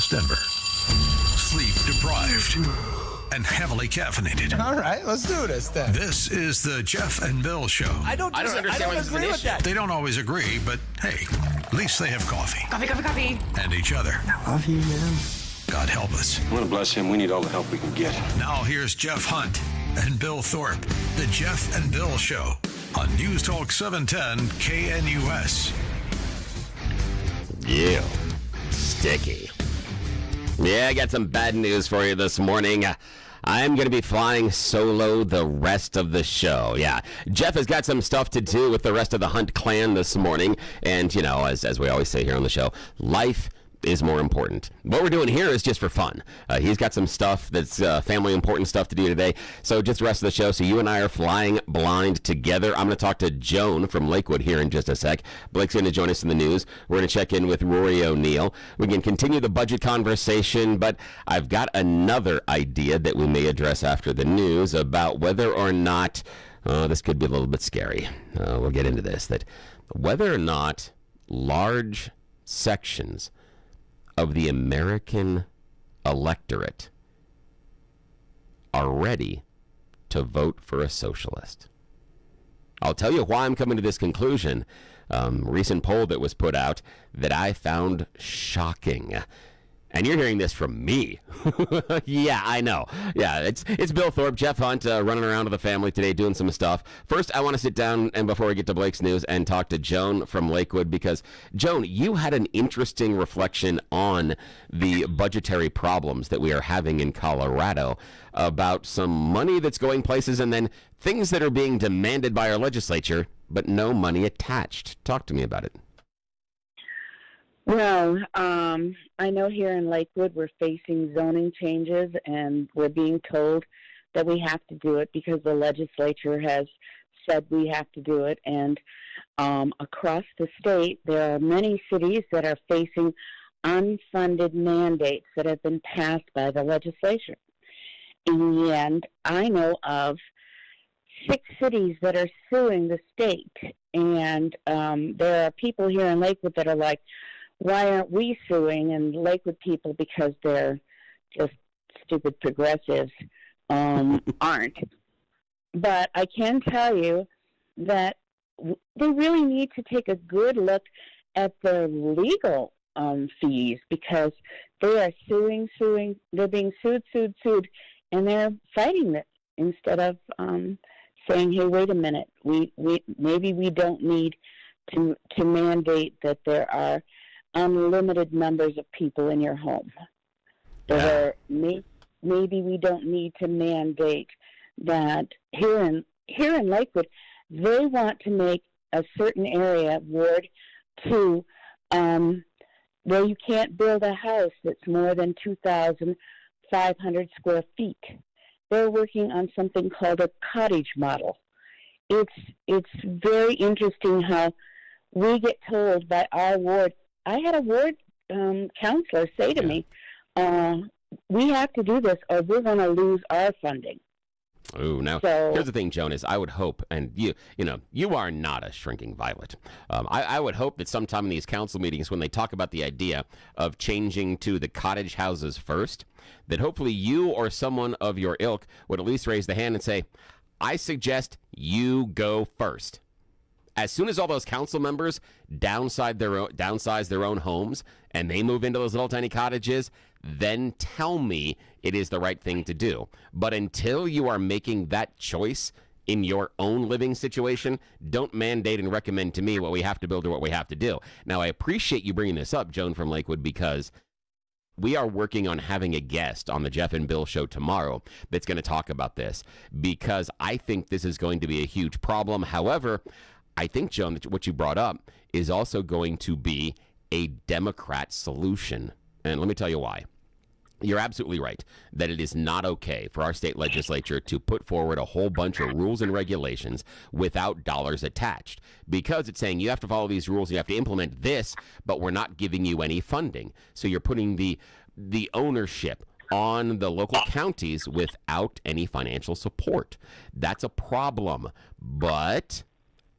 West Denver. Sleep deprived and heavily caffeinated. All right, let's do this then. This is the Jeff and Bill Show. I don't agree with that. They don't always agree, but hey, at least they have coffee. Coffee. And each other. I love you, man. God help us. I want to bless him. We need all the help we can get. Now here's Jeff Hunt and Bill Thorpe. The Jeff and Bill Show on News Talk 710 KNUS. Yeah, sticky. Yeah, I got some bad news for you this morning. I'm going to be flying solo the rest of the show. Yeah, Jeff has got some stuff to do with the rest of the Hunt clan this morning. And, you know, as we always say here on the show, life is more important. What we're doing here is just for fun. He's got some stuff that's family important stuff to do today. So just the rest of the show. So you and I are flying blind together. I'm going to talk to Joan from Lakewood here in just a sec. Blake's going to join us in the news. We're going to check in with Rory O'Neill. We can continue the budget conversation, but I've got another idea that we may address after the news about whether or not, this could be a little bit scary. We'll get into this, that whether or not large sections of the American electorate are ready to vote for a socialist. I'll tell you why I'm coming to this conclusion. Recent poll that was put out that I found shocking. And you're hearing this from me. Yeah, I know. Yeah, it's Bill Thorpe, Jeff Hunt, running around with the family today doing some stuff. First, I want to sit down, and before we get to Blake's news, and talk to Joan from Lakewood, because, Joan, you had an interesting reflection on the budgetary problems that we are having in Colorado about some money that's going places and then things that are being demanded by our legislature, but no money attached. Talk to me about it. Well, I know here in Lakewood we're facing zoning changes, and we're being told that we have to do it because the legislature has said we have to do it. And across the state, there are many cities that are facing unfunded mandates that have been passed by the legislature. And I know of 6 cities that are suing the state. And there are people here in Lakewood that are like, why aren't we suing? And Lakewood people, because they're just stupid progressives, aren't. But I can tell you that they really need to take a good look at their legal fees, because they are suing, they're being sued, and they're fighting it instead of saying, hey, wait a minute, maybe we don't need to mandate that there are unlimited numbers of people in your home. Or maybe we don't need to mandate that here in Lakewood, they want to make a certain area, Ward 2, where you can't build a house that's more than 2,500 square feet. They're working on something called a cottage model. It's very interesting how we get told by our ward. I had a ward counselor say to me, we have to do this or we're going to lose our funding. Oh, now, here's the thing, Joan, is I would hope, and you are not a shrinking violet. I would hope that sometime in these council meetings, when they talk about the idea of changing to the cottage houses first, that hopefully you or someone of your ilk would at least raise the hand and say, I suggest you go first. As soon as all those council members downsize their own homes and they move into those little tiny cottages, then tell me it is the right thing to do. But until you are making that choice in your own living situation, don't mandate and recommend to me what we have to build or what we have to do. Now, I appreciate you bringing this up, Joan from Lakewood, because we are working on having a guest on the Jeff and Bill Show tomorrow that's going to talk about this, because I think this is going to be a huge problem. However, I think, Joan, that what you brought up is also going to be a Democrat solution. And let me tell you why. You're absolutely right that it is not okay for our state legislature to put forward a whole bunch of rules and regulations without dollars attached, because it's saying you have to follow these rules, you have to implement this, but we're not giving you any funding. So you're putting the ownership on the local counties without any financial support. That's a problem. But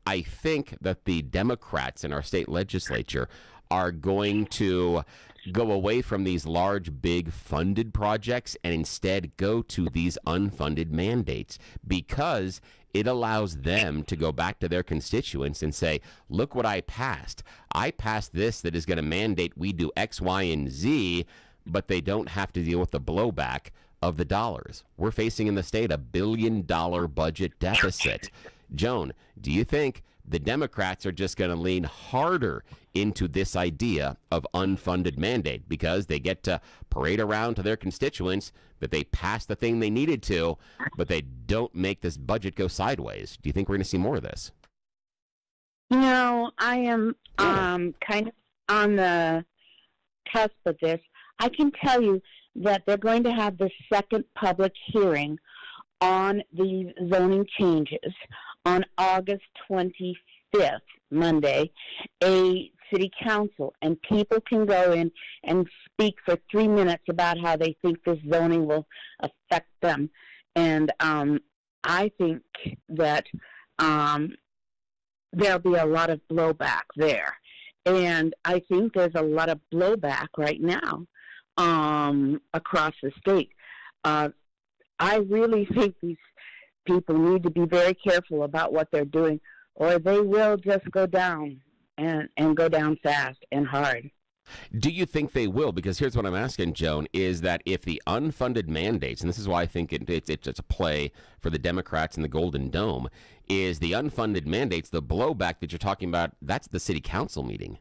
I think that the Democrats in our state legislature are going to go away from these large, big funded projects and instead go to these unfunded mandates, because it allows them to go back to their constituents and say, look what I passed. I passed this that is going to mandate we do X, Y, and Z, but they don't have to deal with the blowback of the dollars. We're facing in the state a $1 billion budget deficit. Joan, do you think the Democrats are just going to lean harder into this idea of unfunded mandate because they get to parade around to their constituents that they passed the thing they needed to, but they don't make this budget go sideways? Do you think we're going to see more of this? I am kind of on the cusp of this. I can tell you that they're going to have the second public hearing on these zoning changes on August 25th, Monday, a city council, and people can go in and speak for 3 minutes about how they think this zoning will affect them. And I think that there'll be a lot of blowback there. And I think there's a lot of blowback right now across the state. I really think these people need to be very careful about what they're doing, or they will just go down and go down fast and hard. Do you think they will? Because here's what I'm asking, Joan, is that if the unfunded mandates, and this is why I think it's a play for the Democrats in the Golden Dome, is the unfunded mandates, the blowback that you're talking about, that's the city council meeting.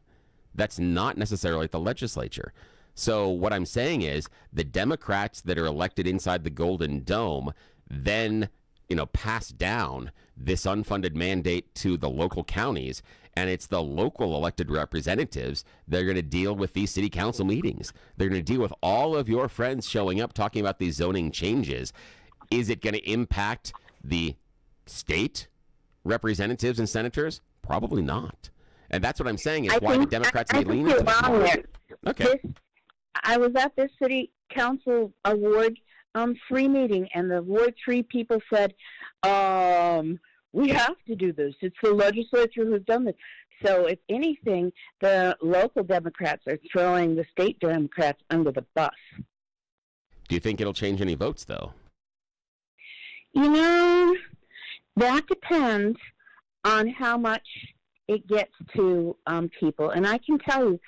That's not necessarily at the legislature. So what I'm saying is the Democrats that are elected inside the Golden Dome then, pass down this unfunded mandate to the local counties, and it's the local elected representatives that are going to deal with these city council meetings. They're going to deal with all of your friends showing up talking about these zoning changes. Is it going to impact the state representatives and senators? Probably not. And that's what I'm saying is why the Democrats may lean into that. Okay. I was at this city council award 3 meeting, and the Ward 3 people said, we have to do this. It's the legislature who's done this. So if anything, the local Democrats are throwing the state Democrats under the bus. Do you think it'll change any votes, though? That depends on how much it gets to people. And I can tell you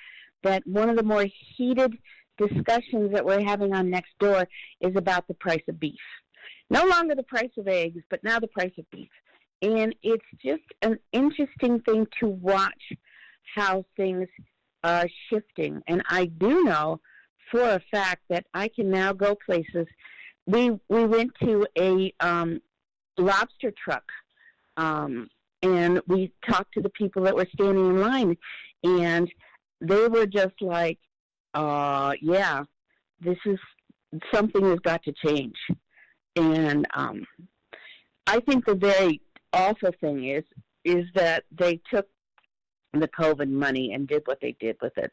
that one of the more heated discussions that we're having on Nextdoor is about the price of beef. No longer the price of eggs, but now the price of beef. And it's just an interesting thing to watch how things are shifting. And I do know for a fact that I can now go places. We went to a lobster truck, and we talked to the people that were standing in line, and they were just like, this is something has got to change. And I think the very awful thing is that they took the COVID money and did what they did with it.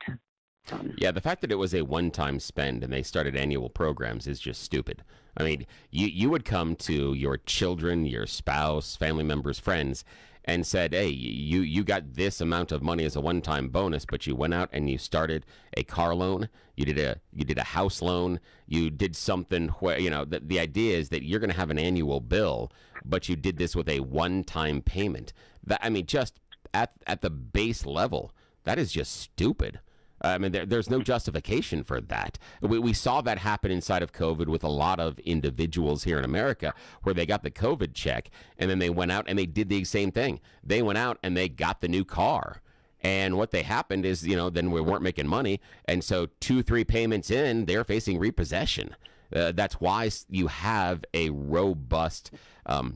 The fact that it was a one-time spend and they started annual programs is just stupid. I mean, you would come to your children, your spouse, family members, friends, and said, hey, you got this amount of money as a one-time bonus, but you went out and you started a car loan, you did a house loan, you did something where, the idea is that you're going to have an annual bill, but you did this with a one-time payment. Just at the base level, that is just stupid. There's no justification for that. We saw that happen inside of COVID with a lot of individuals here in America where they got the COVID check and then they went out and they did the same thing. They went out and they got the new car. And what they happened is, then we weren't making money. And so 2-3 payments in, they're facing repossession. That's why you have a robust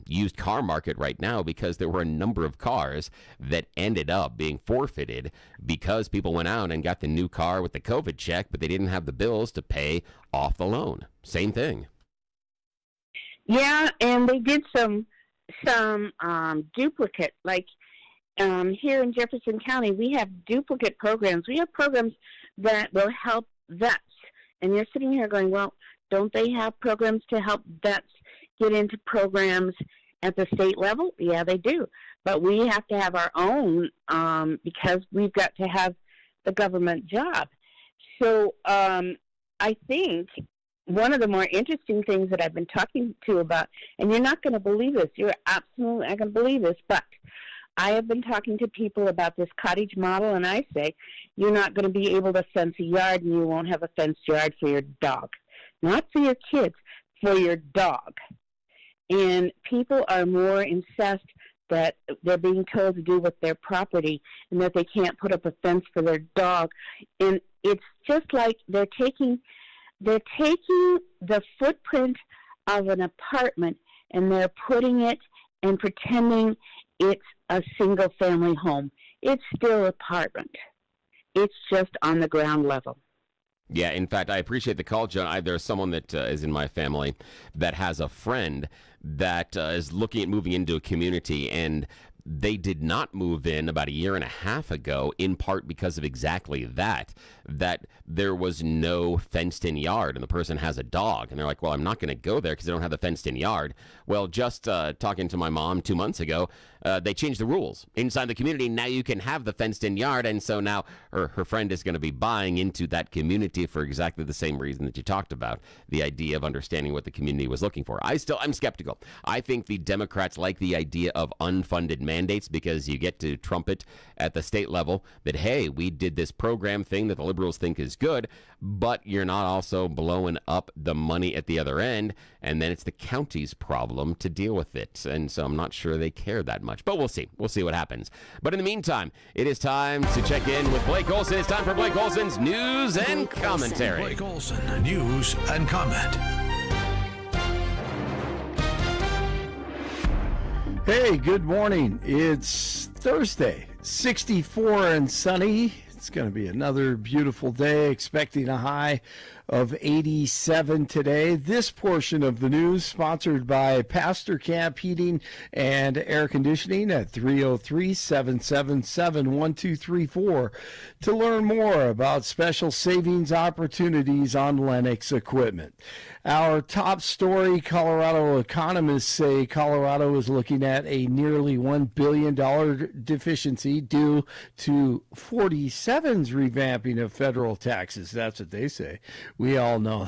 used car market right now, because there were a number of cars that ended up being forfeited because people went out and got the new car with the COVID check, but they didn't have the bills to pay off the loan. Same thing. Yeah, and they did some duplicate, like here in Jefferson County, we have duplicate programs. We have programs that will help vets. And you're sitting here going, well, don't they have programs to help vets get into programs at the state level? Yeah, they do. But we have to have our own because we've got to have the government job. So I think one of the more interesting things that I've been talking to about, and you're not going to believe this, you're absolutely not going to believe this, but I have been talking to people about this cottage model, and I say, you're not going to be able to fence a yard, and you won't have a fenced yard for your dog. Not for your kids, for your dog. And people are more incensed that they're being told to do with their property and that they can't put up a fence for their dog. And it's just like they're taking the footprint of an apartment and they're putting it and pretending it's a single family home. It's still an apartment. It's just on the ground level. Yeah, in fact, I appreciate the call, Joan. There's someone that is in my family that has a friend that is looking at moving into a community, and they did not move in about a year and a half ago, in part because of exactly that there was no fenced-in yard, and the person has a dog, and they're like, well, I'm not going to go there because they don't have the fenced-in yard. Well, just talking to my mom 2 months ago, they changed the rules inside the community. Now you can have the fenced-in yard, and so now her friend is going to be buying into that community for exactly the same reason that you talked about, the idea of understanding what the community was looking for. I'm skeptical. I think the Democrats like the idea of unfunded mandates because you get to trumpet at the state level that, hey, we did this program thing that the liberals think is good, but you're not also blowing up the money at the other end, and then it's the county's problem to deal with it. And so I'm not sure they care that much, but we'll see. We'll see what happens. But in the meantime, it is time to check in with Blake Olson. It's time for Blake Olson's News and Commentary. Blake Olson, News and Comment. Hey, good morning. It's Thursday, 64 and sunny. It's going to be another beautiful day, expecting a high of 87 today. This portion of the news sponsored by Pastor Camp Heating and Air Conditioning at 303-777-1234 to learn more about special savings opportunities on Lennox equipment. Our top story, Colorado economists say Colorado is looking at a nearly $1 billion deficiency due to 47's revamping of federal taxes. That's what they say. We all know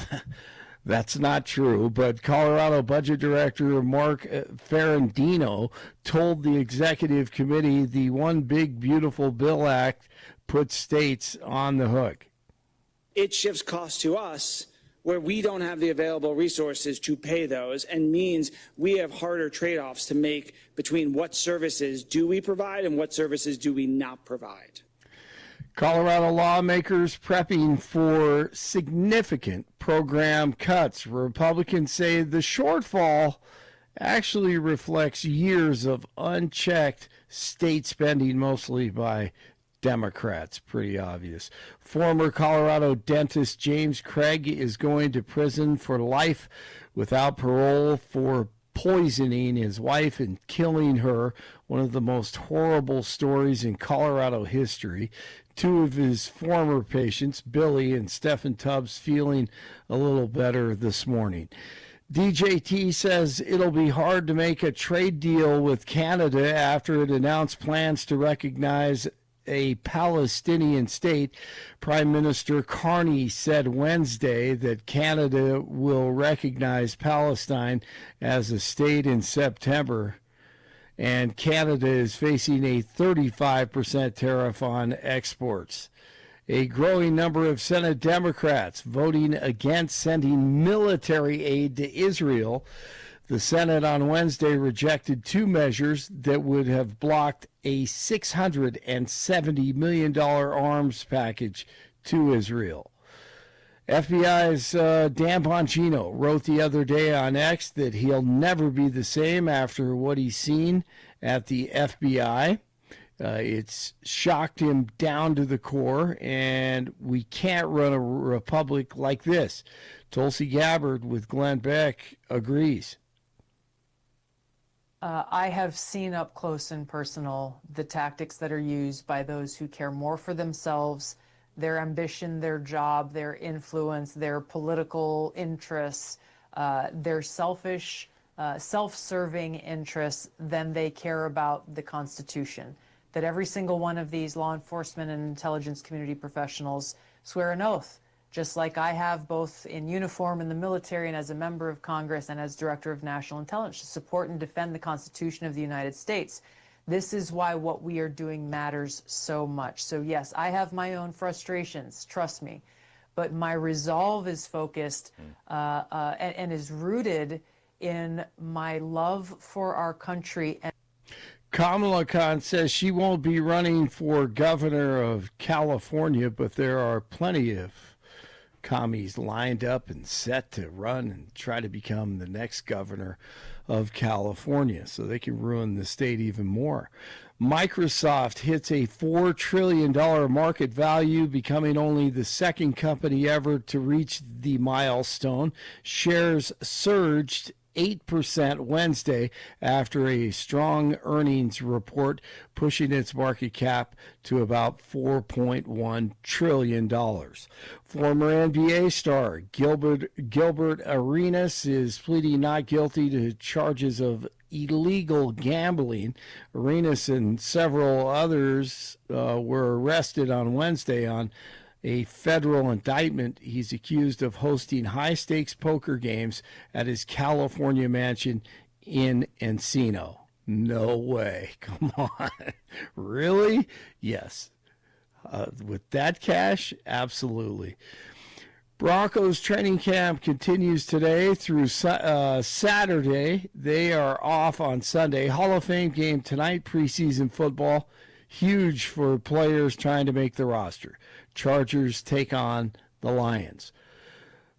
that's not true, but Colorado Budget Director Mark Ferrandino told the executive committee the One Big Beautiful Bill Act puts states on the hook. It shifts costs to us where we don't have the available resources to pay those, and means we have harder trade-offs to make between what services do we provide and what services do we not provide. Colorado lawmakers prepping for significant program cuts. Republicans say the shortfall actually reflects years of unchecked state spending, mostly by Democrats. Pretty obvious. Former Colorado dentist James Craig is going to prison for life without parole for poisoning his wife and killing her. One of the most horrible stories in Colorado history. Two of his former patients, Billy and Stephen Tubbs, feeling a little better this morning. DJT says it'll be hard to make a trade deal with Canada after it announced plans to recognize a Palestinian state. Prime Minister Carney said Wednesday that Canada will recognize Palestine as a state in September, and Canada is facing a 35% tariff on exports. A growing number of Senate Democrats voting against sending military aid to Israel. The Senate on Wednesday rejected two measures that would have blocked a $670 million arms package to Israel. FBI's Dan Bongino wrote the other day on X that he'll never be the same after what he's seen at the FBI. It's shocked him down to the core, and we can't run a republic like this. Tulsi Gabbard with Glenn Beck agrees. I have seen up close and personal the tactics that are used by those who care more for themselves, their ambition, their job, their influence, their political interests, their selfish, self-serving interests than they care about the Constitution. that every single one of these law enforcement and intelligence community professionals swear an oath, just like I have, both in uniform in the military and as a member of Congress and as Director of National Intelligence, to support and defend the Constitution of the United States. This is why what we are doing matters so much. So yes, I have my own frustrations, trust me, but my resolve is focused and is rooted in my love for our country. Kamala Khan says she won't be running for governor of California, but there are plenty of commies lined up and set to run and try to become the next governor of California so they can ruin the state even more. Microsoft hits a $4 trillion market value, becoming only the second company ever to reach the milestone. Shares surged 8% Wednesday after a strong earnings report, pushing its market cap to about $4.1 trillion. Former NBA star Gilbert Arenas is pleading not guilty to charges of illegal gambling. Arenas and several others were arrested on Wednesday on a federal indictment. He's accused of hosting high-stakes poker games at his California mansion in Encino. No way. Come on. Really? Yes. With that cash? Absolutely. Broncos training camp continues today through Saturday. They are off on Sunday. Hall of Fame game tonight, preseason football. Huge for players trying to make the roster. Chargers take on the Lions.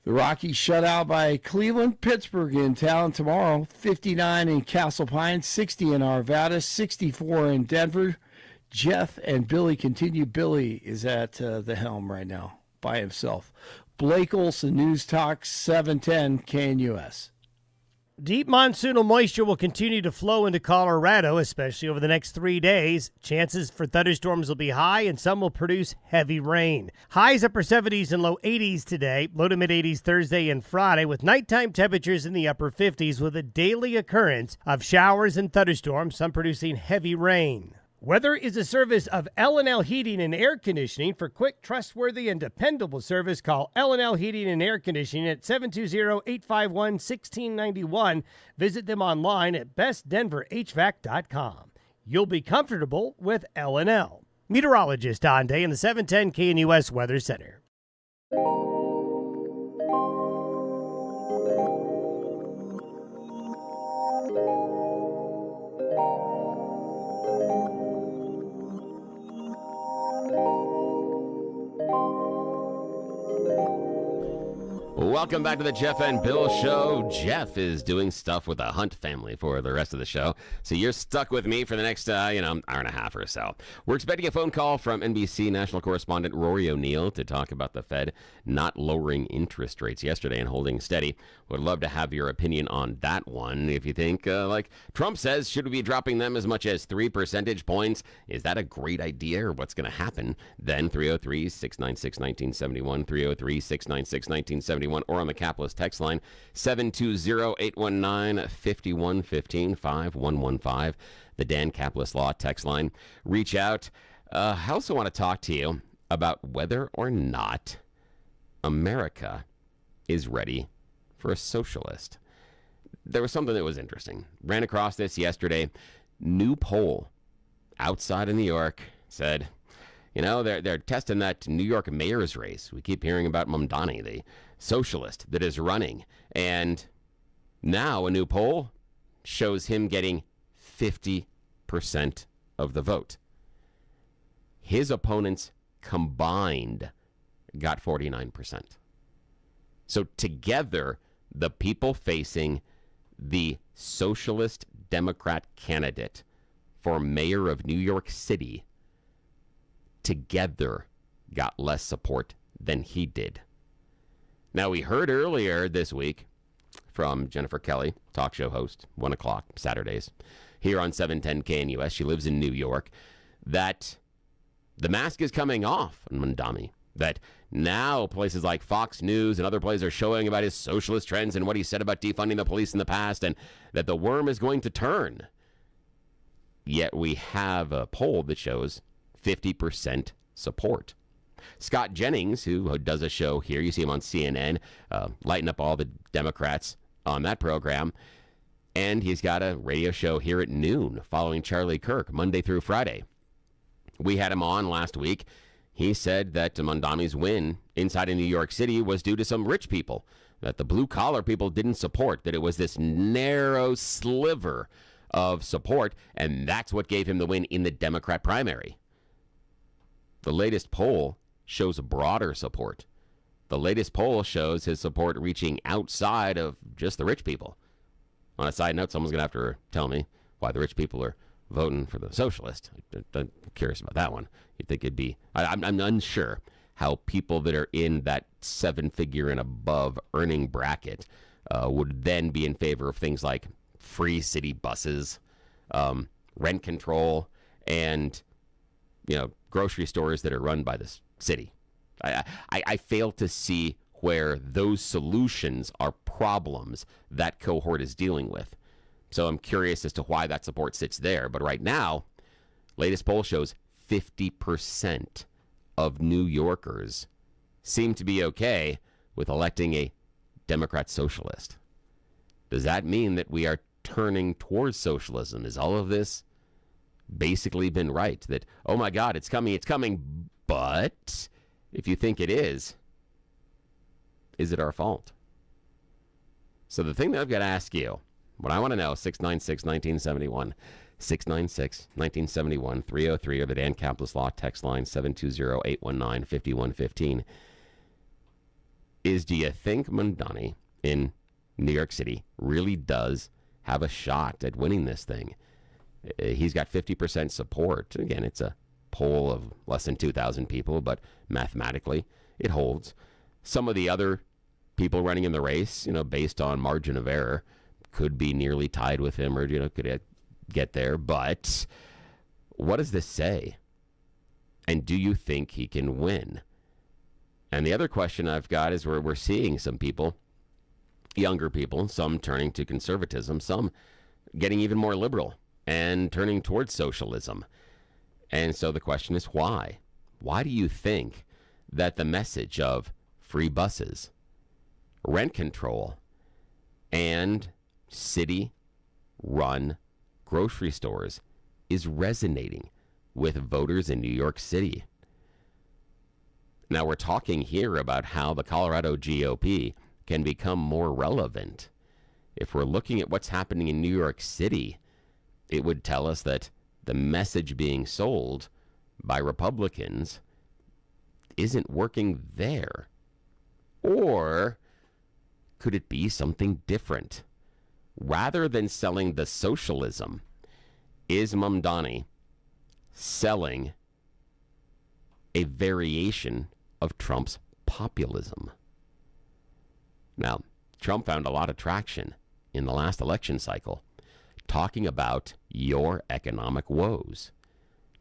The Rockies shut out by Cleveland. Pittsburgh in town tomorrow. 59 in Castle Pines, 60 in Arvada, 64 in Denver. Jeff and Billy continue. Billy is at the helm right now by himself. Blake Olson, News Talk 710 KNUS. Deep monsoonal moisture will continue to flow into Colorado, especially over the next 3 days. Chances for thunderstorms will be high, and some will produce heavy rain. Highs upper 70s and low 80s today, low to mid 80s Thursday and Friday, with nighttime temperatures in the upper 50s, with a daily occurrence of showers and thunderstorms, some producing heavy rain. Weather is a service of L&L Heating and Air Conditioning. For quick, trustworthy, and dependable service, call L&L Heating and Air Conditioning at 720-851-1691. Visit them online at bestdenverhvac.com. You'll be comfortable with L&L. Meteorologist Don Day in the 710 KNUS Weather Center. Welcome back to the Jeff and Bill Show. Jeff is doing stuff with the Hunt family for the rest of the show, so you're stuck with me for the next, hour and a half or so. We're expecting a phone call from NBC national correspondent Rory O'Neill to talk about the Fed not lowering interest rates yesterday and holding steady. Would love to have your opinion on that one. If you think, like Trump says, should we be dropping them as much as 3 percentage points? Is that a great idea, or what's going to happen? Then 303-696-1971, 303-696-1971, or on the Capitalist text line, 720-819-5115, 5115, the Dan Capitalist Law text line. Reach out. I also want to talk to you about whether or not America is ready for a socialist. There was something that was interesting. Ran across this yesterday. New poll outside of New York said, they're testing that New York mayor's race. We keep hearing about Momdani, the socialist that is running. And now a new poll shows him getting 50% of the vote. His opponents combined got 49%. So together, the people facing the socialist Democrat candidate for mayor of New York City together got less support than he did. Now, we heard earlier this week from Jennifer Kelly, talk show host, 1 o'clock Saturdays, here on 710 KNUS. She lives in New York, that the mask is coming off on Momdani. That now places like Fox News and other places are showing about his socialist trends and what he said about defunding the police in the past, and that the worm is going to turn. Yet we have a poll that shows 50% support. Scott Jennings, who does a show here, you see him on CNN, lighting up all the Democrats on that program, and he's got a radio show here at noon following Charlie Kirk, Monday through Friday. We had him on last week. He said that Momdani's win inside of New York City was due to some rich people, that the blue-collar people didn't support, that it was this narrow sliver of support, and that's what gave him the win in the Democrat primary. The latest poll shows broader support. The latest poll shows his support reaching outside of just the rich people. On a side note, someone's going to have to tell me why the rich people are voting for the socialist. I'm curious about that one. You'd think it'd be... I'm unsure how people that are in that seven-figure and above earning bracket would then be in favor of things like free city buses, rent control, and grocery stores that are run by the city. I fail to see where those solutions are problems that cohort is dealing with. So I'm curious as to why that support sits there. But right now, latest poll shows 50% of New Yorkers seem to be okay with electing a Democrat Socialist. Does that mean that we are turning towards socialism? Is all of this basically been right? That, oh my God, it's coming, but if you think it is it our fault? So the thing that I've got to ask you, what I want to know, 696-1971, 696-1971, 303, or the Dan Caplis Law text line, 720-819-5115, is do you think Momdani in New York City really does have a shot at winning this thing? He's got 50% support. Again, it's a poll of less than 2,000 people, but mathematically it holds. Some of the other people running in the race, based on margin of error, could be nearly tied with him or, could get there. But what does this say? And do you think he can win? And the other question I've got is we're seeing some people, younger people, some turning to conservatism, some getting even more liberal and turning towards socialism. And so the question is why? Why do you think that the message of free buses, rent control, and city-run grocery stores is resonating with voters in New York City? Now, we're talking here about how the Colorado GOP can become more relevant. If we're looking at what's happening in New York City, it would tell us that the message being sold by Republicans isn't working there. Or could it be something different? Rather than selling the socialism, is Momdani selling a variation of Trump's populism? Now, Trump found a lot of traction in the last election cycle, talking about your economic woes,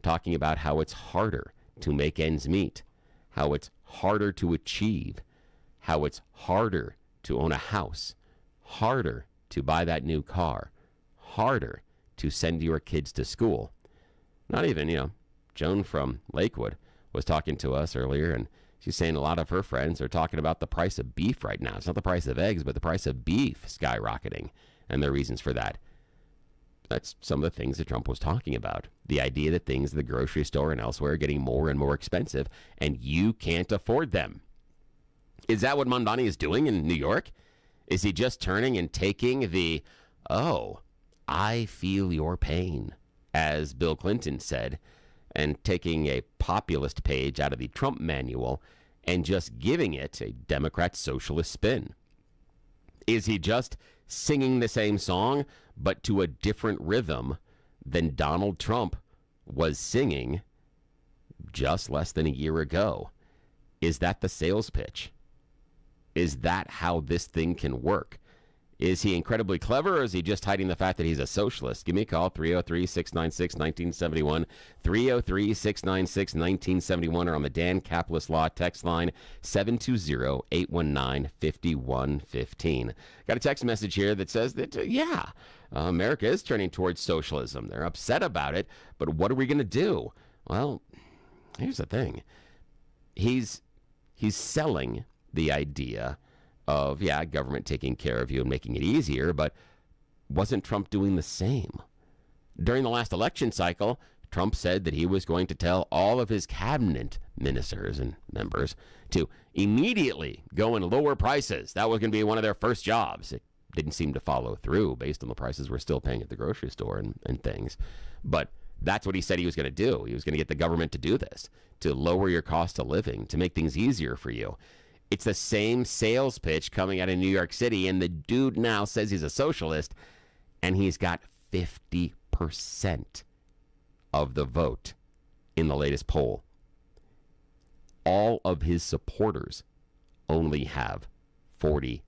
talking about how it's harder to make ends meet, how it's harder to achieve, how it's harder to own a house, harder to buy that new car, harder to send your kids to school. Not even, Joan from Lakewood was talking to us earlier, and she's saying a lot of her friends are talking about the price of beef right now. It's not the price of eggs, but the price of beef skyrocketing, and the reasons for that. That's some of the things that Trump was talking about. The idea that things at the grocery store and elsewhere are getting more and more expensive, and you can't afford them. Is that what Momdani is doing in New York? Is he just turning and taking the, oh, I feel your pain, as Bill Clinton said, and taking a populist page out of the Trump manual and just giving it a Democrat Socialist spin? Is he just singing the same song, but to a different rhythm than Donald Trump was singing just less than a year ago? Is that the sales pitch? Is that how this thing can work? Is he incredibly clever, or is he just hiding the fact that he's a socialist? Give me a call, 303-696-1971, 303-696-1971, or on the Dan Caplis Law text line, 720-819-5115. Got a text message here that says that, America is turning towards socialism. They're upset about it, but what are we going to do? Well, here's the thing. He's selling the idea of, government taking care of you and making it easier, but wasn't Trump doing the same? During the last election cycle, Trump said that he was going to tell all of his cabinet ministers and members to immediately go and lower prices. That was going to be one of their first jobs. It didn't seem to follow through based on the prices we're still paying at the grocery store and things. But that's what he said he was going to do. He was going to get the government to do this, to lower your cost of living, to make things easier for you. It's the same sales pitch coming out of New York City, and the dude now says he's a socialist, and he's got 50% of the vote in the latest poll. All of his supporters only have 49%.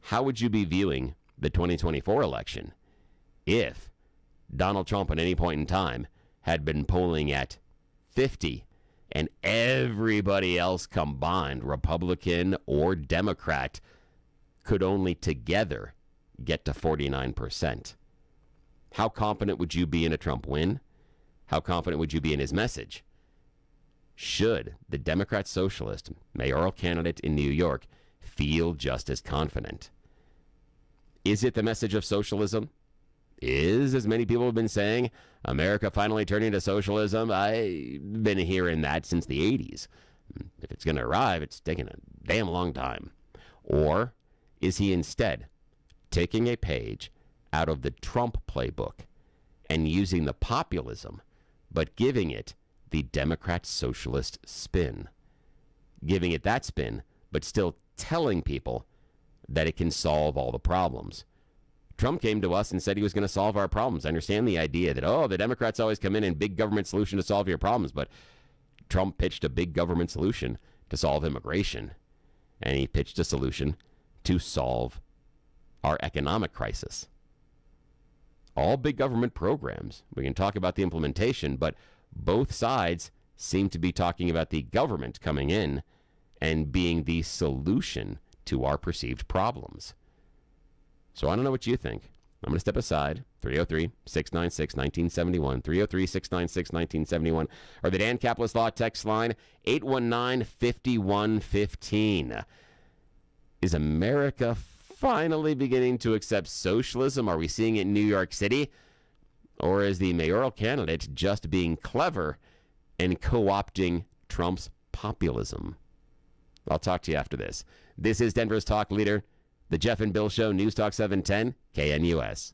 How would you be viewing the 2024 election if Donald Trump at any point in time had been polling at 50% and everybody else combined, Republican or Democrat, could only together get to 49%? How confident would you be in a Trump win? How confident would you be in his message? Should the Democrat Socialist mayoral candidate in New York feel just as confident? Is it the message of socialism? Is, as many people have been saying, America finally turning to socialism? I've been hearing that since the 80s. If it's going to arrive, it's taking a damn long time. Or is he instead taking a page out of the Trump playbook and using the populism, but giving it the Democrat Socialist spin? Giving it that spin, but still telling people that it can solve all the problems. Trump came to us and said he was going to solve our problems. I understand the idea that, the Democrats always come in big government solution to solve your problems, but Trump pitched a big government solution to solve immigration, and he pitched a solution to solve our economic crisis. All big government programs. We can talk about the implementation, but both sides seem to be talking about the government coming in and being the solution to our perceived problems. So I don't know what you think. I'm going to step aside. 303-696-1971, 303-696-1971, or the Dan Caplis Law text line, 819-5115. Is America finally beginning to accept socialism? Are we seeing it in New York City? Or is the mayoral candidate just being clever and co-opting Trump's populism? I'll talk to you after this. This is Denver's talk leader, The Jeff and Bill Show, News Talk 710, KNUS.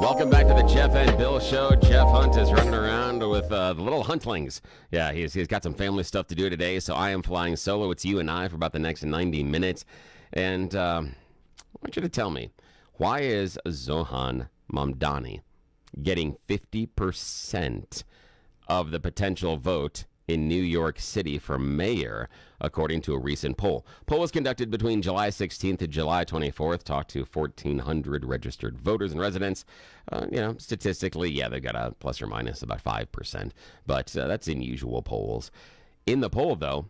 Welcome back to the Jeff and Bill Show. Jeff Hunt is running around with the little huntlings. Yeah, he's got some family stuff to do today, so I am flying solo. It's you and I for about the next 90 minutes. And I want you to tell me, why is Zohan Momdani getting 50% of the potential vote in New York City for mayor, according to a recent poll? Poll was conducted between July 16th and July 24th. Talked to 1,400 registered voters and residents. Statistically, yeah, they've got a plus or minus about 5%, but that's in usual polls. In the poll, though,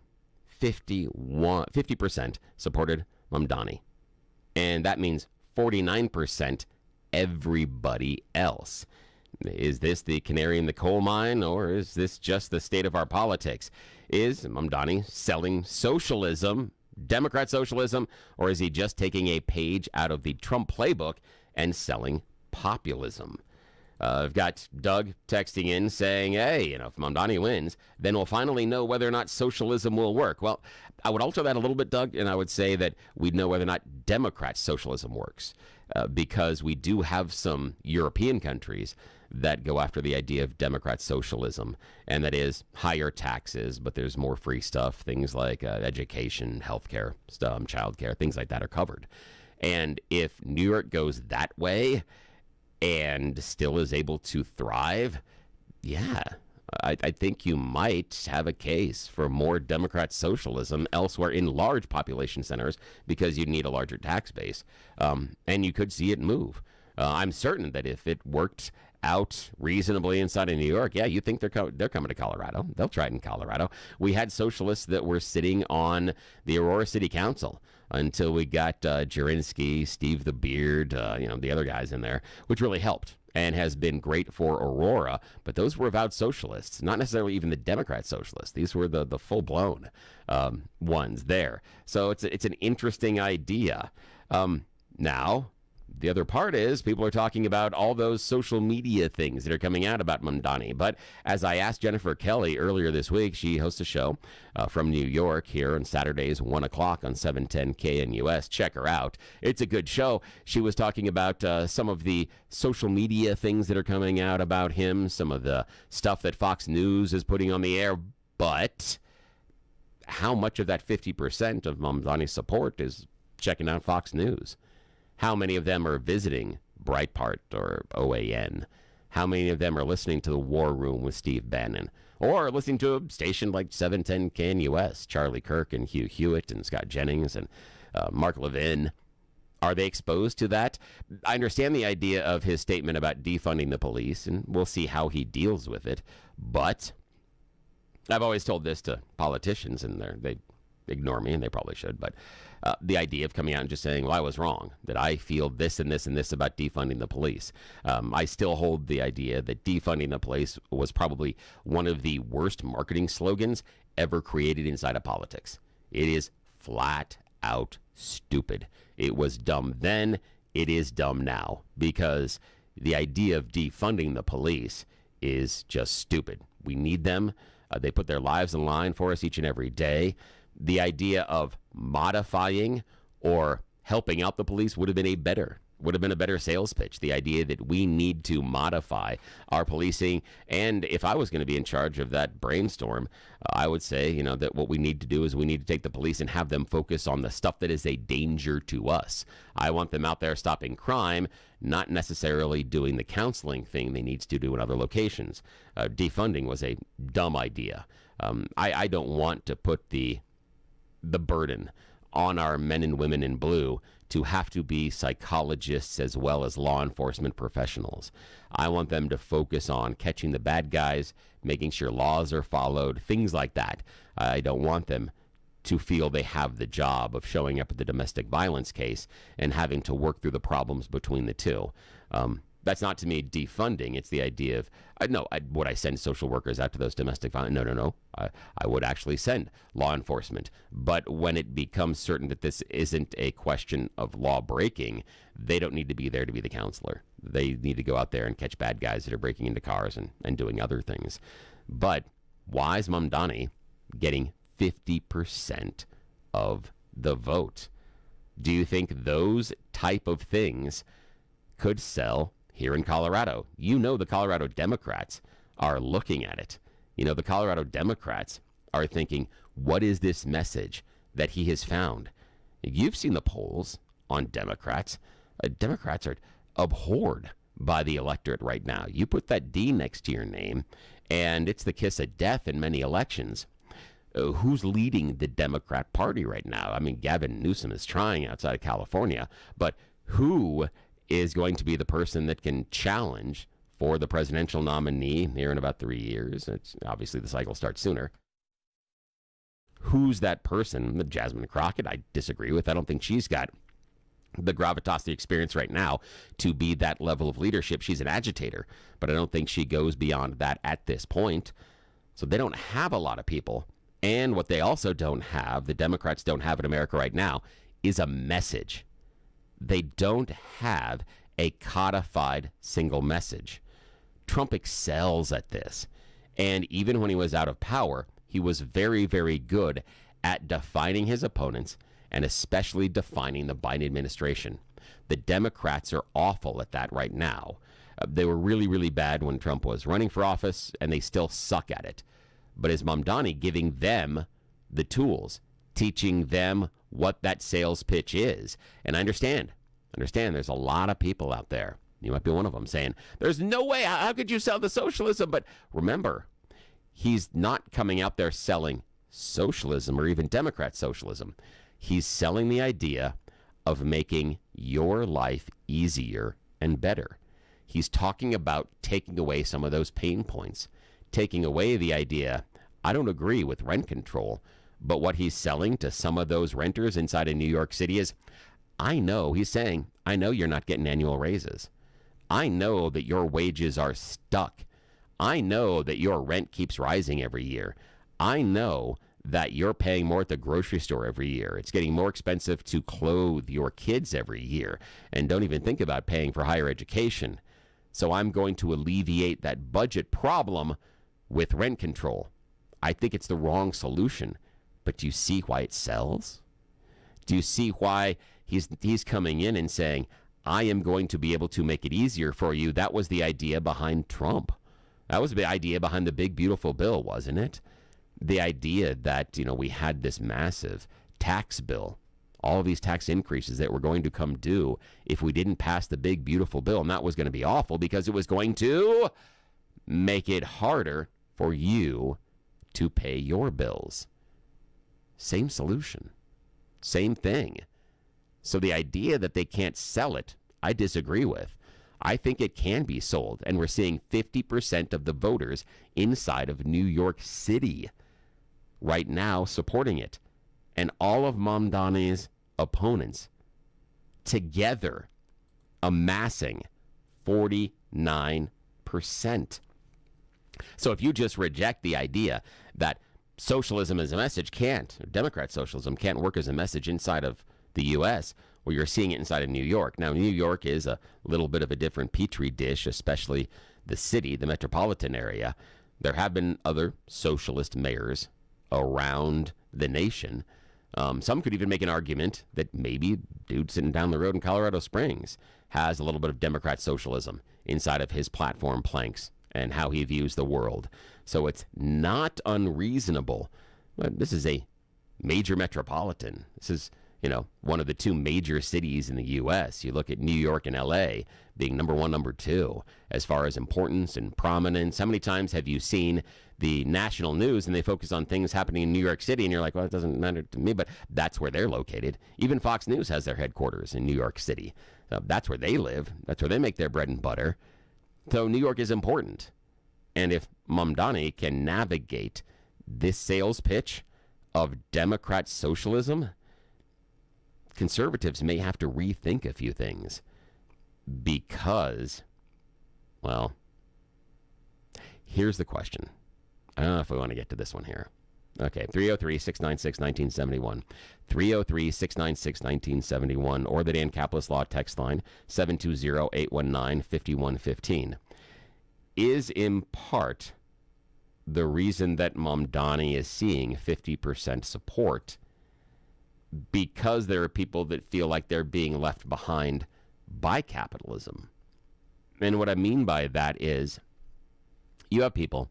50% supported Momdani, and that means 49% everybody else. Is this the canary in the coal mine, or is this just the state of our politics? Is Momdani selling socialism, Democrat socialism, or is he just taking a page out of the Trump playbook and selling populism? I've got Doug texting in saying, hey, if Momdani wins, then we'll finally know whether or not socialism will work. Well, I would alter that a little bit, Doug, and I would say that we'd know whether or not Democrat socialism works, because we do have some European countries that go after the idea of Democrat socialism, and that is higher taxes, but there's more free stuff. Things like education, healthcare, childcare, things like that are covered. And if New York goes that way and still is able to thrive, yeah, I think you might have a case for more Democrat socialism elsewhere in large population centers, because you need a larger tax base, and you could see it move. I'm certain that if it worked out reasonably inside of New York, yeah, you think they're coming to Colorado. They'll try it in Colorado. We had socialists that were sitting on the Aurora City Council until we got Jurinsky, Steve the Beard, the other guys in there, which really helped and has been great for Aurora. But those were avowed socialists, not necessarily even the Democrat socialists. These were the full-blown ones there. So it's an interesting idea. Now, the other part is people are talking about all those social media things that are coming out about Momdani. But as I asked Jennifer Kelly earlier this week, she hosts a show from New York here on Saturdays, 1 o'clock on 710 KNUS. Check her out. It's a good show. She was talking about some of the social media things that are coming out about him, some of the stuff that Fox News is putting on the air. But how much of that 50% of Momdani's support is checking out Fox News? How many of them are visiting Breitbart or OAN? How many of them are listening to The War Room with Steve Bannon? Or listening to a station like 710 KNUS, Charlie Kirk and Hugh Hewitt and Scott Jennings and Mark Levin? Are they exposed to that? I understand the idea of his statement about defunding the police, and we'll see how he deals with it. But I've always told this to politicians, and they ignore me, and they probably should, but the idea of coming out and just saying, well, I was wrong, that I feel this and this and this about defunding the police. I still hold the idea that defunding the police was probably one of the worst marketing slogans ever created inside of politics. It is flat out stupid. It was dumb then. It is dumb now, because the idea of defunding the police is just stupid. We need them. They put their lives on the line for us each and every day. The idea of modifying or helping out the police would have been a better sales pitch. The idea that we need to modify our policing. And if I was going to be in charge of that brainstorm, I would say, that what we need to do is we need to take the police and have them focus on the stuff that is a danger to us. I want them out there stopping crime, not necessarily doing the counseling thing they need to do in other locations. Defunding was a dumb idea. I don't want to put the burden on our men and women in blue to have to be psychologists as well as law enforcement professionals. I want them to focus on catching the bad guys, making sure laws are followed, things like that. I don't want them to feel they have the job of showing up at the domestic violence case and having to work through the problems between the two. That's not to me defunding. It's the idea of, would I send social workers out to those domestic violence? No. I would actually send law enforcement. But when it becomes certain that this isn't a question of law breaking, they don't need to be there to be the counselor. They need to go out there and catch bad guys that are breaking into cars and doing other things. But why is Momdani getting 50% of the vote? Do you think those type of things could sell here in Colorado? The Colorado Democrats are looking at it. The Colorado Democrats are thinking, what is this message that he has found? You've seen the polls on Democrats. Democrats are abhorred by the electorate right now. You put that D next to your name, and it's the kiss of death in many elections. Who's leading the Democrat Party right now? I mean, Gavin Newsom is trying outside of California, but who is going to be the person that can challenge for the presidential nominee here in about 3 years? It's obviously the cycle starts sooner. Who's that person? Jasmine Crockett, I disagree with. I don't think she's got the gravitas, the experience right now to be that level of leadership. She's an agitator, but I don't think she goes beyond that at this point. So they don't have a lot of people. And what they also don't have, the Democrats don't have in America right now, is a message. They don't have a codified single message. Trump excels at this. And even when he was out of power, he was very, very good at defining his opponents and especially defining the Biden administration. The Democrats are awful at that right now. They were really, really bad when Trump was running for office, and they still suck at it. But is Momdani giving them the tools, teaching them what that sales pitch is? And I understand there's a lot of people out there, you might be one of them, saying, there's no way, how could you sell the socialism? But remember, he's not coming out there selling socialism or even Democrat socialism. He's selling the idea of making your life easier and better. He's talking about taking away some of those pain points, taking away the idea, I don't agree with rent control, but what he's selling to some of those renters inside of New York City is, he's saying, I know you're not getting annual raises. I know that your wages are stuck. I know that your rent keeps rising every year. I know that you're paying more at the grocery store every year. It's getting more expensive to clothe your kids every year. And don't even think about paying for higher education. So I'm going to alleviate that budget problem with rent control. I think it's the wrong solution. But do you see why it sells? Do you see why he's coming in and saying, I am going to be able to make it easier for you? That was the idea behind Trump. That was the idea behind the big, beautiful bill, wasn't it? The idea that, we had this massive tax bill, all of these tax increases that were going to come due if we didn't pass the big, beautiful bill. And that was going to be awful because it was going to make it harder for you to pay your bills. Same solution. Same thing. So the idea that they can't sell it, I disagree with. I think it can be sold. And we're seeing 50% of the voters inside of New York City right now supporting it. And all of Momdani's opponents together amassing 49%. So if you just reject the idea that socialism as a message Democrat socialism can't work as a message inside of the U.S., well, you're seeing it inside of New York. Now, New York is a little bit of a different petri dish, especially the city, the metropolitan area. There have been other socialist mayors around the nation. Some could even make an argument that maybe dude sitting down the road in Colorado Springs has a little bit of Democrat socialism inside of his platform planks and how he views the world. So it's not unreasonable. But this is a major metropolitan. This is, one of the two major cities in the U.S. You look at New York and L.A. being number one, number two, as far as importance and prominence. How many times have you seen the national news and they focus on things happening in New York City and you're like, well, it doesn't matter to me, but that's where they're located. Even Fox News has their headquarters in New York City. So that's where they live. That's where they make their bread and butter. So New York is important. And if Momdani can navigate this sales pitch of Democrat socialism, conservatives may have to rethink a few things because, well, here's the question. I don't know if we want to get to this one here. Okay, 303-696-1971. 303-696-1971 or the Dan Caplis Law text line 720-819-5115 is in part the reason that Momdani is seeing 50% support, because there are people that feel like they're being left behind by capitalism. And what I mean by that is you have people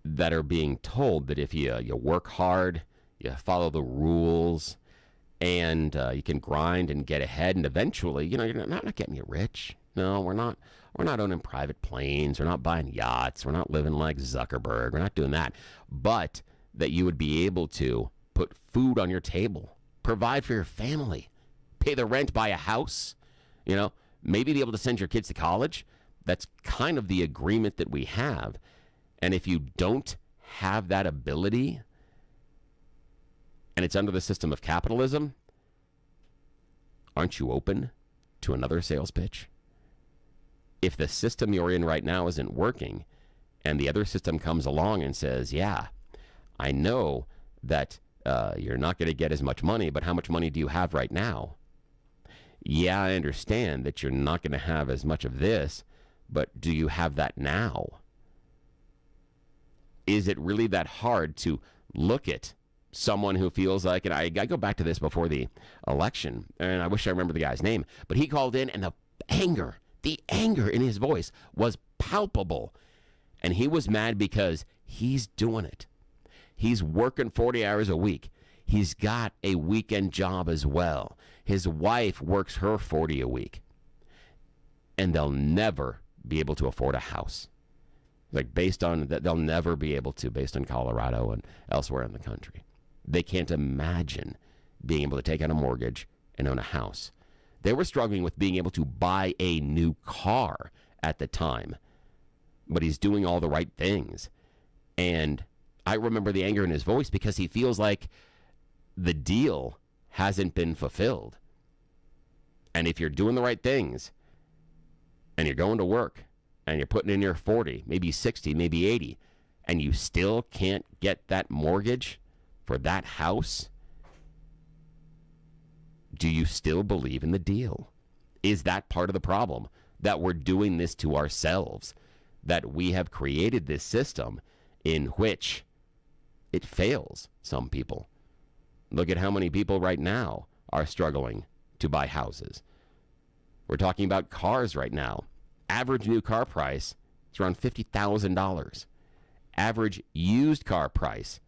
that are being told that if you work hard, you follow the rules, and you can grind and get ahead, and eventually, you're not getting you rich. No, we're not owning private planes. We're not buying yachts. We're not living like Zuckerberg. We're not doing that. But that you would be able to put food on your table, provide for your family, pay the rent, buy a house, maybe be able to send your kids to college. That's kind of the agreement that we have. And if you don't have that ability, and it's under the system of capitalism, aren't you open to another sales pitch? If the system you're in right now isn't working, and the other system comes along and says, yeah, I know that you're not going to get as much money, but how much money do you have right now? Yeah, I understand that you're not going to have as much of this, but do you have that now? Is it really that hard to look at someone who feels like, and I go back to this before the election, and I wish I remember the guy's name, but he called in, and the anger in his voice was palpable. And he was mad because he's doing it. He's working 40 hours a week. He's got a weekend job as well. His wife works her 40 a week. And they'll never be able to afford a house. Like, based on that, they'll never be able to, based on Colorado and elsewhere in the country. They can't imagine being able to take out a mortgage and own a house. They were struggling with being able to buy a new car at the time. But he's doing all the right things. And I remember the anger in his voice because he feels like the deal hasn't been fulfilled. And if you're doing the right things and you're going to work and you're putting in your 40, maybe 60, maybe 80, and you still can't get that mortgage for that house, do you still believe in the deal? Is that part of the problem? That we're doing this to ourselves? That we have created this system in which it fails some people? Look at how many people right now are struggling to buy houses. We're talking about cars right now. Average new car price is around $50,000. Average used car price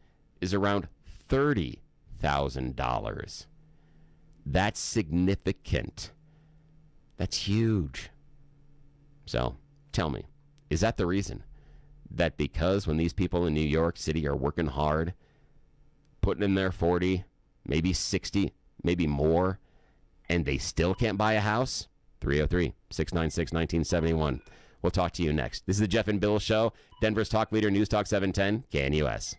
is around $30,000. That's significant. That's huge. So tell me, is that the reason? That because when these people in New York City are working hard, putting in their 40, maybe 60, maybe more, and they still can't buy a house? 303-696-1971. We'll talk to you next. This is the Jeff and Bill Show, Denver's talk leader, News Talk 710, KNUS.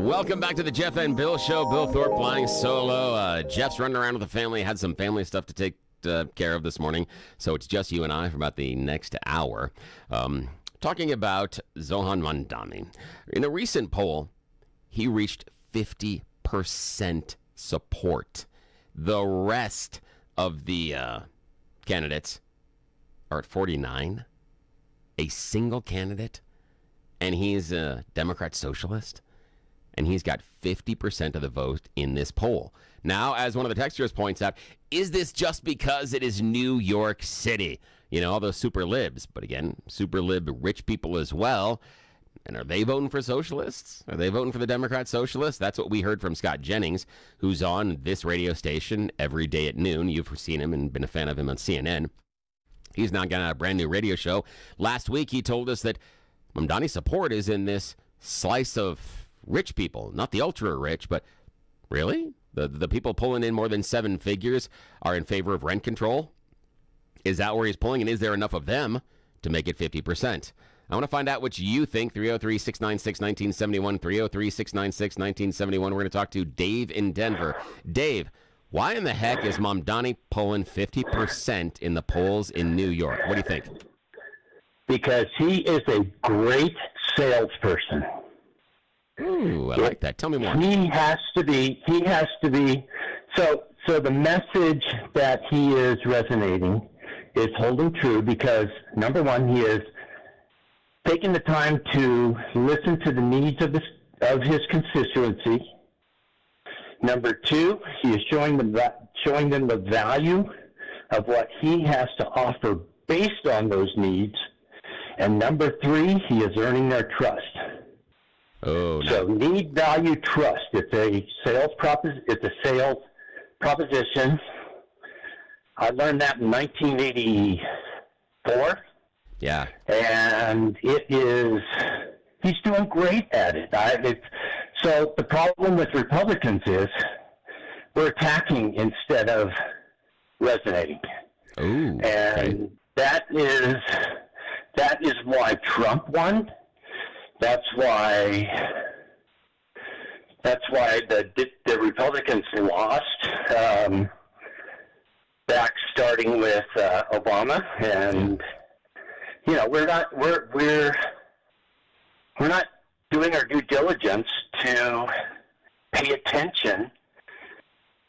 Welcome back to the Jeff and Bill Show. Bill Thorpe flying solo. Jeff's running around with the family. Had some family stuff to take care of this morning. So it's just you and I for about the next hour. Talking about Zohan Momdani. In a recent poll, he reached 50% support. The rest of the candidates are at 49. A single candidate, and he's a Democrat Socialist, and he's got 50% of the vote in this poll. Now, as one of the texters points out, is this just because it is New York City? You know, all those super libs, but again, super lib rich people as well. And are they voting for socialists? Are they voting for the Democrat Socialists? That's what we heard from Scott Jennings, who's on this radio station every day at noon. You've seen him and been a fan of him on CNN. He's now got a brand new radio show. Last week, he told us that Momdani's support is in this slice of rich people, not the ultra rich, but really? The people pulling in more than 7 figures are in favor of rent control? Is that where he's pulling, and is there enough of them to make it 50%? I want to find out what you think. 303-696-1971, 303-696-1971. We're going to talk to Dave in Denver. Dave, why in the heck is Momdani pulling 50% in the polls in New York? What do you think? Because he is a great salesperson. Ooh, I like that. Tell me more. He has to be. So the message that he is resonating is holding true because, number one, he is taking the time to listen to the needs of his constituency. Number two, he is showing them the value of what he has to offer based on those needs. And number three, he is earning their trust. Oh, no. So need, value, trust. It's a sales proposition. I learned that in 1984. Yeah. And he's doing great at it. So the problem with Republicans is we're attacking instead of resonating. Ooh, and that is why Trump won. That's why the Republicans lost. Back starting with Obama, and we're not doing our due diligence to pay attention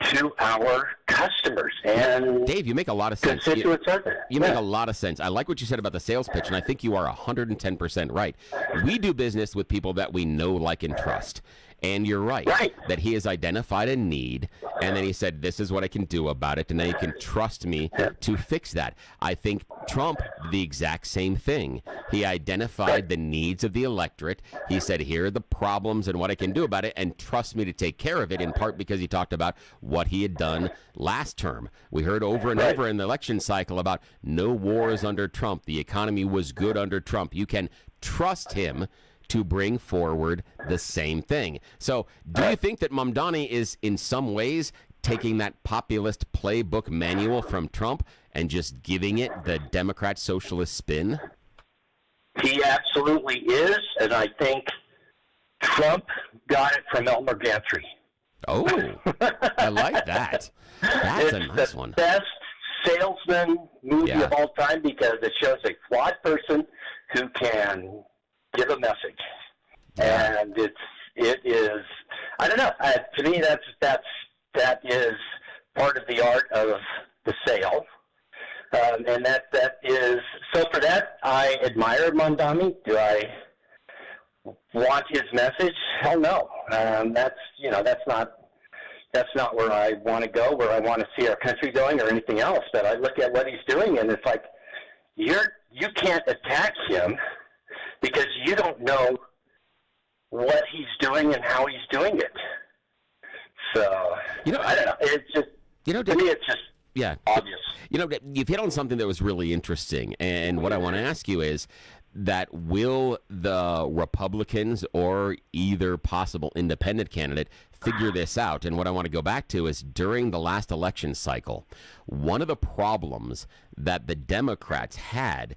to our customers. And Dave, you make a lot of sense. You make a lot of sense. I like what you said about the sales pitch, and I think you are 110% right. We do business with people that we know, like, and trust. And you're right, that he has identified a need, and then he said, this is what I can do about it, and now you can trust me to fix that. I think Trump, the exact same thing. He identified the needs of the electorate. He said, here are the problems and what I can do about it, and trust me to take care of it, in part because he talked about what he had done last term. We heard over and over in the election cycle about no wars under Trump. The economy was good under Trump. You can trust him to bring forward the same thing. So do you think that Momdani is in some ways taking that populist playbook manual from Trump and just giving it the Democrat Socialist spin? He absolutely is, and I think Trump got it from Elmer Gantry. Oh, I like that. That's a nice one. It's the best salesman movie of all time because it shows a flawed person who can give a message, and it is. I don't know. To me, that is part of the art of the sale, and that is. So for that, I admire Momdani. Do I want his message? Hell no. That's not where I want to go. Where I want to see our country going, or anything else. But I look at what he's doing, and it's like you can't attack him, because you don't know what he's doing and how he's doing it. So, I don't know. It's just, to me, it's just obvious. You've hit on something that was really interesting. And what I want to ask you is that will the Republicans or either possible independent candidate figure this out? And what I want to go back to is during the last election cycle, one of the problems that the Democrats had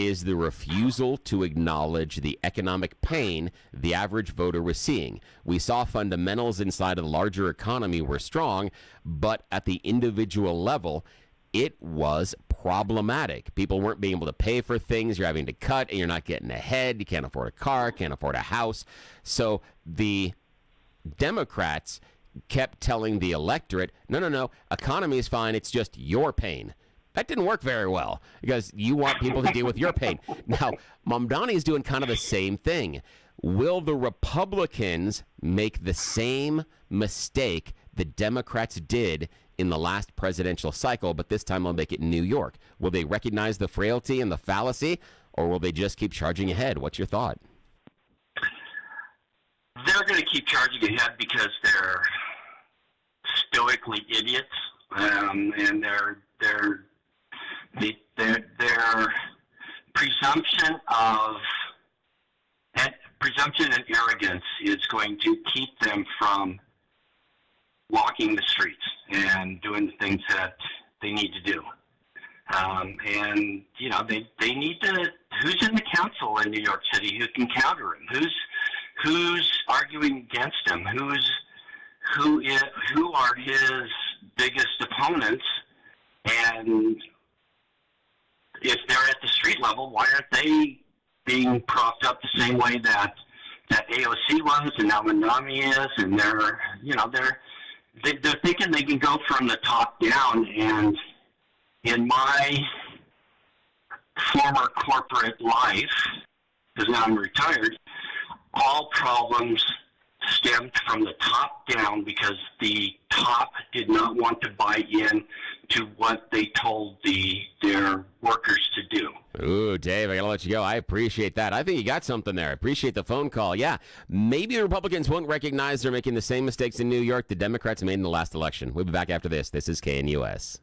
is the refusal to acknowledge the economic pain the average voter was seeing. We saw fundamentals inside of the larger economy were strong, but at the individual level, it was problematic. People weren't being able to pay for things. You're having to cut, and you're not getting ahead. You can't afford a car, can't afford a house. So the Democrats kept telling the electorate, no, economy is fine. It's just your pain. That didn't work very well because you want people to deal with your pain. Now, Momdani is doing kind of the same thing. Will the Republicans make the same mistake the Democrats did in the last presidential cycle, but this time they'll make it in New York? Will they recognize the frailty and the fallacy, or will they just keep charging ahead? What's your thought? They're going to keep charging ahead because they're stoically idiots, and their presumption and arrogance is going to keep them from walking the streets and doing the things that they need to do. And, you know, they need to, who's in the council in New York City who can counter him? Who's arguing against him? Who are his biggest opponents? And if they're at the street level, why aren't they being propped up the same way that AOC was and now Momdani is? And they're thinking they can go from the top down. And in my former corporate life, because now I'm retired, all problems stemmed from the top down because the top did not want to buy in to what they told their workers to do. Ooh, Dave, I got to let you go. I appreciate that. I think you got something there. I appreciate the phone call. Yeah, maybe the Republicans won't recognize they're making the same mistakes in New York the Democrats made in the last election. We'll be back after this. This is KNUS.